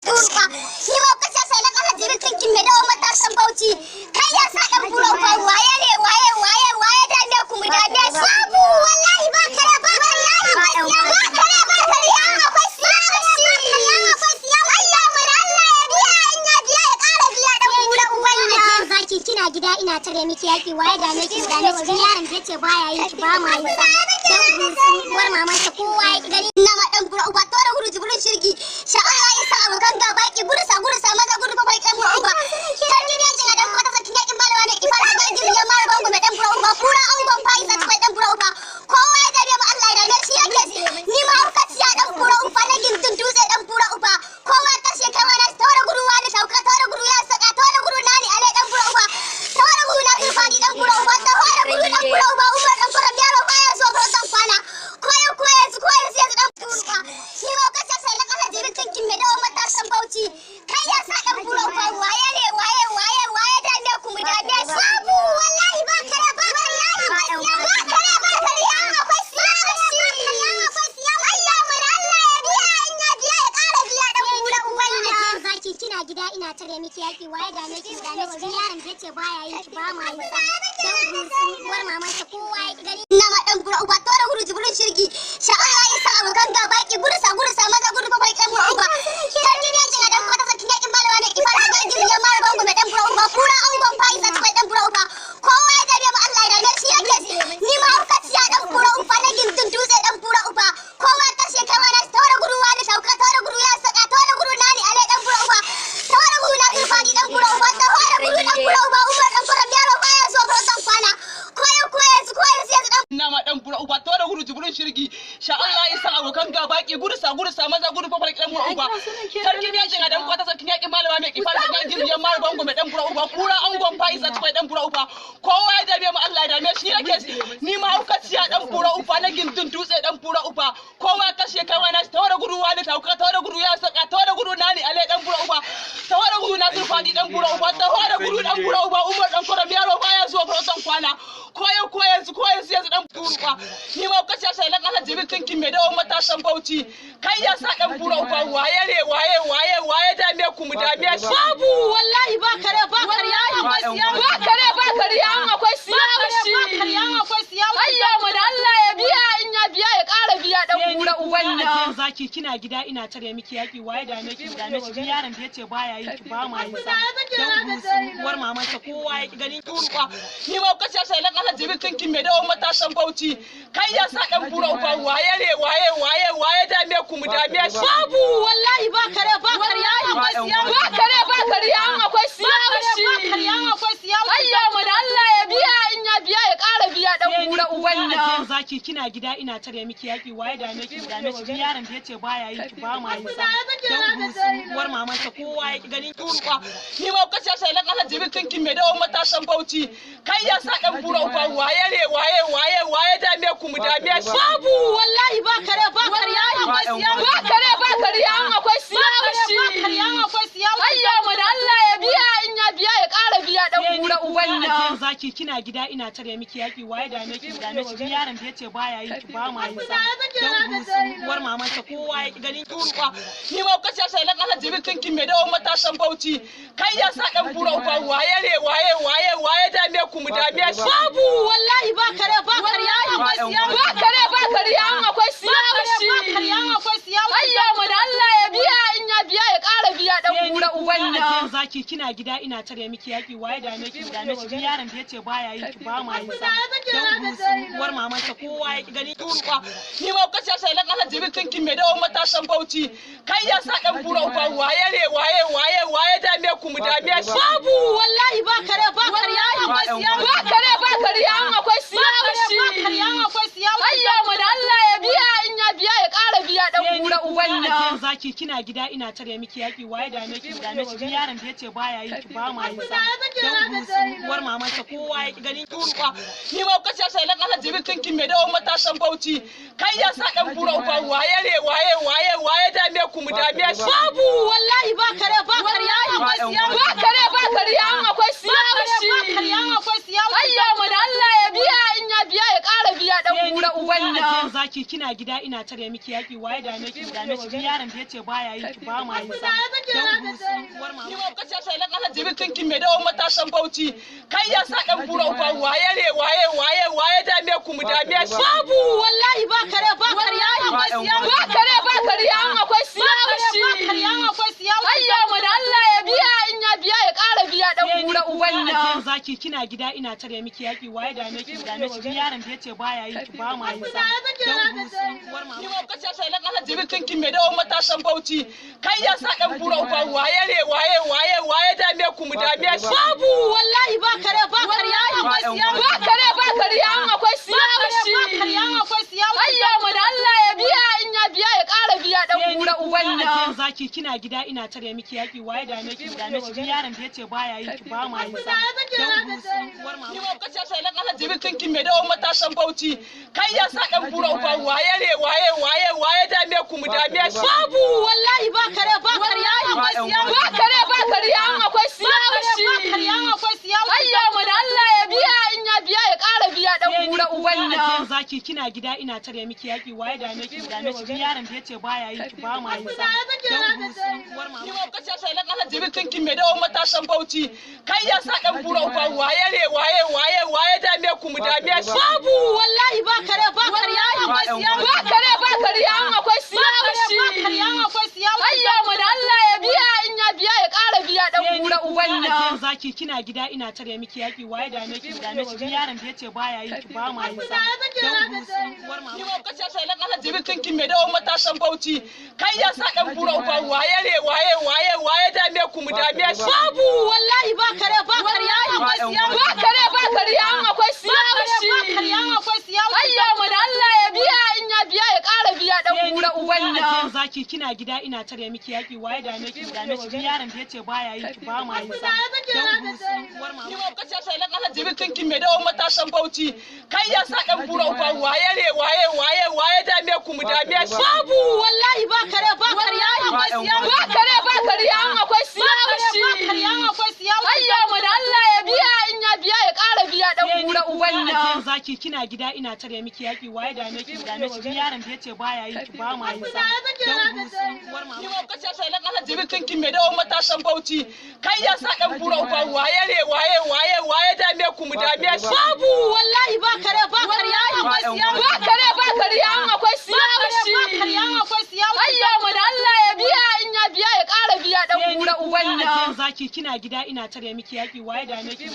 Turka, shi ma kace sai na kasa jirin tinkin mai dawo matasan Bauchi. Kai ya sa dan buran fa waye ne waye da ne ku mu da ne sabu wallahi ba kare ba wallahi ba kare ba kare ya akwai siya Allah mun Allah ya biya in ya biya ya kara biya dan buran ubanna. Zaki kina gida ina tare miki yaki waye da ne ki da ne cikin yaron da yace baya yin ki ba ma yi sa. Dan uwar mamanta kowa ya gani na ma dan buran uba to da guru jibrin shirki. Sha Allah ya sa abokan gaba ki gursa maza gudu fa bai dan buran uba. Sarki ne ce dan kwata sakin yakin malawa ne ki fara ga jirgin mara bango mai dan buran uba kura an gon fa isa bai dan buran uba. Kowa ya dabe ma Allah ya dabe shi yake ni ma ka ciya dan buran uba na gindin dutse dan buran uba. Kowa karshe kai wani tawara guru wani shauka tawara guru ya saka tawara guru nani ale dan buran uba. Tawara guru na ki fadi dan buran uba tawara guru dan buran uba umar dan buran yaro baya so ba dan kwana. Koyo su dan buran uba. Ni ma ka sai na kasa jirin tinkin mai dawo matasan Bauchi. Kai ya sa dan buran uba waye ne waye da ne ku mu da ne sabu wallahi ba kare ba kare ya akwai siya Allah mun Allah ya biya in ya biya ya kara biya dan buran ubanna. Zaki kina gida ina tare miki yaki waye da ne ki da ne cikin yaron da yace baya yin ki ba ma yi sa. Dan uwar mamanta kowa ya gani na ma dan buran uba to da guru jibrin shirki. Sha Allah ya sa abokan gaba ki gursa maza gudu fa bai dan buran uba. Sarki ne ce dan kwata sakin yakin malawa ne ki fara ga jirgin mara bango mai dan buran uba kura an gon fa isa bai dan buran uba. Kowa ya dabe ma Allah ya dabe shi yake ni ma ka ciya dan buran uba na gindin dutse dan buran uba. Kowa karshe kai wani tawara guru wani shauka tawara guru ya saka tawara guru nani ale dan buran uba. Tawara guru na ki fadi dan buran uba tawara guru dan buran uba umar dan buran yaro baya so ba dan kwana. Koyo su dan ina ma dan buran uba tawara guru jibrin shirki. Sha Allah ya sa abokan gaba ki gursa maza gudu fa bai dan buran uba. Sarki ne ce dan kwata sakin yakin malawa mai ki fara ga jirgin mara bango mai dan buran uba kura an gon fa isa bai dan buran uba. Kowa ya dabe mu Allah ya dame shi yake ni ma hauka ciya dan buran uba na gindin dutse dan buran uba. Kowa kashe kai wani tawara gudu wani tauka tawara gudu ya saka tawara gudu nani ale dan buran uba. Tawara gudu na zurfadi dan buran uba tawara gudu dan buran uba umar dan koram yaro baya zuwa dan kwana. Koyo su dan buran uba. Ni ma kashe sai na kasa jirin tinkin mai dawo matasan Bauchi. Kai ya sa dan buran uba waye ne waye da me ku mu da me sabu wallahi ba kare ya akwai siya ba kare ya akwai siya Allah mun Allah ya biya in ya biya ya kara biya dan buran ubanna. Zaki kina gida ina tare miki yaki waye da ne ki da ne cikin yaron da yace baya yin ki ba ma yi sa. Dan uwar mamanta kowa ya gani turka ni ma kace sai na kasa jirin tinkin mai dawo matasan Bauchi. Kai ya sa dan buran uba waye ne waye da me ku mu da me sabu wallahi ba kare ya akwai siya akwai siya Allah mun Allah ya biya in ya biya ya kara biya dan buran ubanna. Zaki kina gida ina tare miki yaki waye da ne ki da ne cikin yaron da yace baya yin ki ba ma yi sa. Dan uwar mamanta kowa ya gani turka ni ma kace sai na kasa jirin tinkin mai dawo matasan Bauchi. Kai ya sa dan buran uba waye ne waye da me ku mu da me sabu wallahi ba kare ya akwai siya akwai siya Allah mun Allah ya biya in ya biya ya kara biya dan buran ubanna. Zaki kina gida ina tare miki yaki waye da ne ki da ne cikin yaron da yace baya yin ki ba ma yi sa. Dan uwar mamanta kowa ya gani turka ni ma kace sai na kasa jirin tinkin mai dawo matasan Bauchi. Kai ya sa dan buran uba waye ne waye da me ku mu da me sabu wallahi ba kare ya akwai siya akwai siya Allah mun Allah ya biya in ya biya ya kara biya dan buran ubanna. Zaki kina gida ina tare miki yaki waye da ne ki da ne cikin yaron da yace baya yin ki ba ma yi sa. Dan uwar mamanta kowa ya gani turka ni ma kace sai na kasa jirin tinkin mai dawo matasan Bauchi. Kai ya sa dan buran uba waye ne waye da me ku mu da me sabu wallahi ba kare ya akwai siya akwai siya Allah mun Allah ya biya in ya biya ya kara biya dan buran ubanna. Zaki kina gida ina tare miki yaki waye da ne ki da ne cikin yaron da yace baya yin ki ba ma yi sa. Dan uwar mamanta kowa ya gani turka ni ma kace sai na kasa jirin tinkin mai dawo matasan Bauchi. Kai ya sa dan buran uba waye ne waye da me ku mu da me sabu wallahi ba kare ya akwai siya akwai siya Allah mun Allah ya biya in ya biya ya kara biya dan buran ubanna. Zaki zaki kina gida ina tare miki yaki waye da miki da miki yaron da yace baya yi ki ba ma yi sa dan uwar mama ni ma kace sai lan Allah jibil tinkin me dawo matasan Bauchi kai ya sa dan bura uba waye ne waye da me ku mu da me babu wallahi ba kare ba kariya akwai siya ba kariya akwai siya shi ba kariya akwai siya ayya mu da Allah ya biya in ya biya ya ƙara biya dan bura uban nan zaki kina gida ina tare miki yaki waye da miki da miki yaron da yace baya yi ki ba ma yi sa dan uwar mama ni ma kace sai lan Allah jibil tinkin me dawo matasan Bauchi kai ya sa dan bura uba waye ne waye da me ku mu da me babu wallahi ba kare ba kariya akwai siya ba kariya akwai siya shi ba kariya akwai siya ayya mu da Allah ya biya in ya biya ya ƙara biya dan bura uban nan zaki kina gida ina tare miki yaki waye da miki da miki yaron da yace baya yi ki ba ma yi sa dan uwar mama ni ma kace sai lan Allah jibil tinkin me dawo matasan Bauchi kai ya sa dan bura uba waye ne waye da me ku mu da me babu wallahi ba kare ba kariya akwai siya ba kariya akwai siya shi ba kariya akwai siya ayya mu da Allah ya biya in ya biya ya ƙara biya dan bura uban nan zaki kina gida ina tare miki yaki waye da miki yaron da yace baya yi ki ba ma yi sa dan uwar mama ni ma kace sai lan Allah jibil tinkin me dawo matasan Bauchi kai ya sa dan bura uba waye ne waye da me ku mu da me babu wallahi ba kare ba kariya akwai siya ba kariya akwai siya shi ba kariya akwai siya ayya mu da Allah ya biya in ya biya ya ƙara biya dan bura uban nan zaki kina gida ina tare miki yaki waye da miki yaron da yace baya yi ki ba ma yi sa dan uwar mama ni ma kace sai lan Allah jibil tinkin me dawo matasan Bauchi kai ya sa dan bura uba waye ne waye da me ku mu da me babu wallahi ba kare ba kariya akwai siya ba kariya akwai siya shi ba kariya akwai siya ayya mu da Allah ya biya in ya biya ya ƙara biya dan bura uban nan zaki kina gida ina tare miki yaki waye da miki yaron da yace baya yi ki ba ma yi sa dan uwar mama ni ma kace sai lan Allah jibil tinkin me dawo matasan Bauchi kai ya sa dan bura uba waye ne waye da me ku mu da me babu wallahi ba kare ba kariya akwai siya ba kariya akwai siya shi ba kariya akwai siya ayya mu da Allah ya biya in ya biya ya ƙara biya dan bura uban nan zaki kina gida ina tare miki yaki waye da miki yaron da yace baya yi ki ba ma yi sa dan uwar mama ni ma kace sai lan Allah jibil tinkin me dawo matasan Bauchi kai ya sa dan bura uba waye ne waye da me ku mu da me babu wallahi ba kare ba kariya akwai siya ba kariya akwai siya shi ba kariya akwai siya ayya mu da Allah ya biya in ya biya ya ƙara biya dan bura uban nan zaki kina gida ina tare miki yaki waye da miki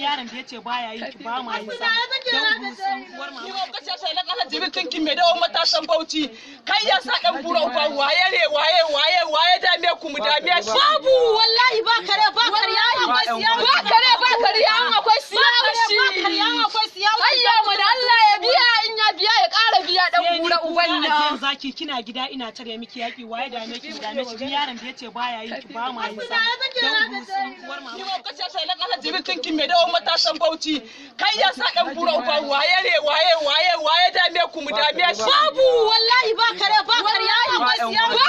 yaron da yace baya yi ki ba ma yi sa dan uwar mama ni ma kace sai lan Allah jibil tinkin me dawo matasan Bauchi kai ya sa dan bura uba waye ne waye da me ku mu da me babu wallahi ba kare ba kariya akwai siya ba kariya akwai siya shi ba kariya akwai siya ayya mu da Allah ya biya in ya biya ya ƙara biya dan bura uban nan zaki kina gida ina tare miki yaki waye da miki yaron da yace baya yi ki ba ma yi sa dan uwar mama ni ma kace sai lan Allah jibil tinkin me dawo matasan Bauchi kai ya sa dan bura uba waye ne waye da me ku mu da me babu wallahi ba kare ba kariya akwai siya ba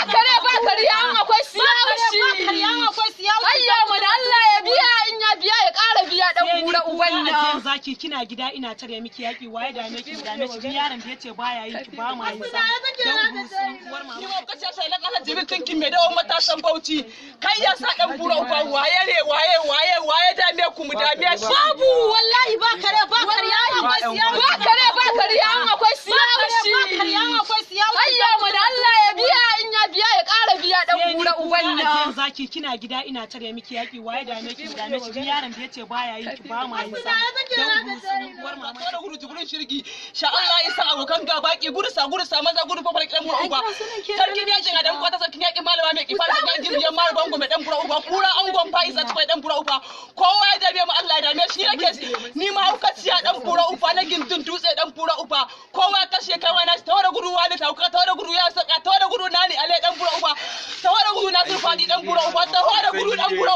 kariya akwai siya shi ba kariya akwai siya ayya mu da Allah ya biya in ya biya ya ƙara biya dan bura uban nan zaki kina gida ina tare miki yaki waye da miki yaron da yace baya yi ki ba ma yi sa dan uwar mama ni ma kace sai lan Allah jibil tinkin me dawo matasan Bauchi kai ya sa dan bura uba waye ne waye da me ku mu da me babu wallahi ba kare ba kariya akwai siya ba kariya akwai siya shi ba kariya akwai siya ayya mu da Allah ya biya in ya biya ya ƙara biya dan bura uban nan zaki kina gida ina tare miki yaki waye da miki yaron da yace baya yi ki ba ma yi sa dan uwar mama da gudu jibrin shirgi sha Allah ya sa abokan gaba ki gursa maza gudu fa farkin mu uba sarkin yakin adam kwata sarkin yakin malama mai kifa sarkin girgin mar bango mai dan bura uba kura angon faisa tafai dan bura uba kowa ya dame mu Allah ya dame shi nake ni ma haukaciya dan bura uba na gindin dutse dan bura uba kowa ya kashe kai wani tawara gudu wani tauka tawara gudu ya saka tawara gudu nani ale dan bura uba tawara gudu na zurfani dan bura uba tawara gudu dan bura